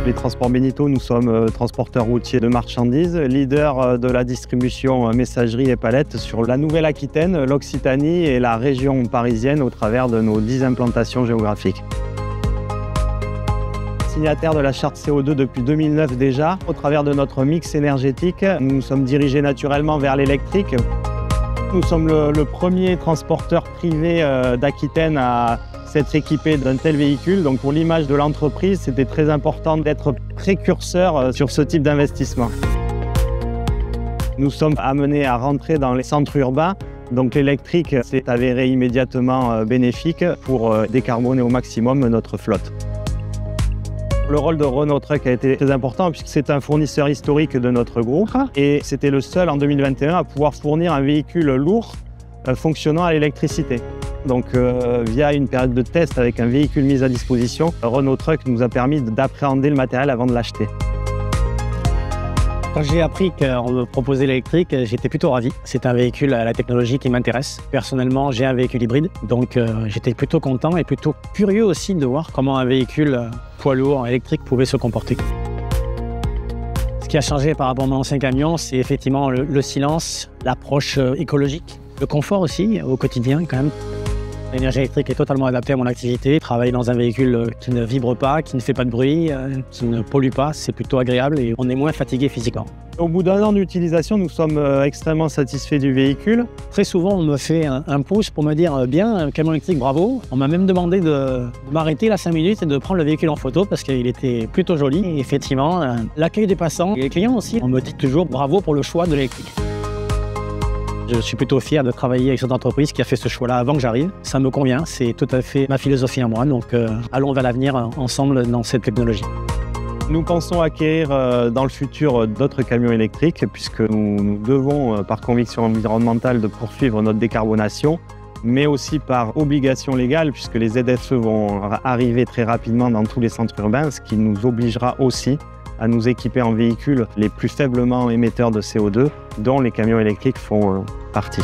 Les Transports Benito, nous sommes transporteurs routiers de marchandises, leader de la distribution messagerie et palettes sur la Nouvelle-Aquitaine, l'Occitanie et la région parisienne au travers de nos 10 implantations géographiques. Signataire de la charte CO2 depuis 2009 déjà, au travers de notre mix énergétique, nous nous sommes dirigés naturellement vers l'électrique. Nous sommes le premier transporteur privé d'Aquitaine à s'être équipé d'un tel véhicule. Donc pour l'image de l'entreprise, c'était très important d'être précurseur sur ce type d'investissement. Nous sommes amenés à rentrer dans les centres urbains. Donc l'électrique s'est avéré immédiatement bénéfique pour décarboner au maximum notre flotte. Le rôle de Renault Trucks a été très important puisque c'est un fournisseur historique de notre groupe et c'était le seul en 2021 à pouvoir fournir un véhicule lourd fonctionnant à l'électricité. Donc via une période de test avec un véhicule mis à disposition, Renault Trucks nous a permis d'appréhender le matériel avant de l'acheter. Quand j'ai appris qu'on me proposait l'électrique, j'étais plutôt ravi. C'est un véhicule à la technologie qui m'intéresse. Personnellement, j'ai un véhicule hybride, donc j'étais plutôt content et plutôt curieux aussi de voir comment un véhicule poids lourd électrique pouvait se comporter. Ce qui a changé par rapport à mon ancien camion, c'est effectivement le silence, l'approche écologique, le confort aussi au quotidien quand même. L'énergie électrique est totalement adaptée à mon activité. Travailler dans un véhicule qui ne vibre pas, qui ne fait pas de bruit, qui ne pollue pas, c'est plutôt agréable et on est moins fatigué physiquement. Au bout d'1 an d'utilisation, nous sommes extrêmement satisfaits du véhicule. Très souvent, on me fait un pouce pour me dire « bien, camion électrique, bravo ». On m'a même demandé de m'arrêter là 5 minutes et de prendre le véhicule en photo parce qu'il était plutôt joli. Et effectivement, l'accueil des passants et les clients aussi, on me dit toujours « bravo pour le choix de l'électrique ». Je suis plutôt fier de travailler avec cette entreprise qui a fait ce choix-là avant que j'arrive. Ça me convient, c'est tout à fait ma philosophie à moi. Donc allons vers l'avenir ensemble dans cette technologie. Nous pensons acquérir dans le futur d'autres camions électriques puisque nous devons, par conviction environnementale, de poursuivre notre décarbonation, mais aussi par obligation légale puisque les ZFE vont arriver très rapidement dans tous les centres urbains, ce qui nous obligera aussi à nous équiper en véhicules les plus faiblement émetteurs de CO2, dont les camions électriques font partie.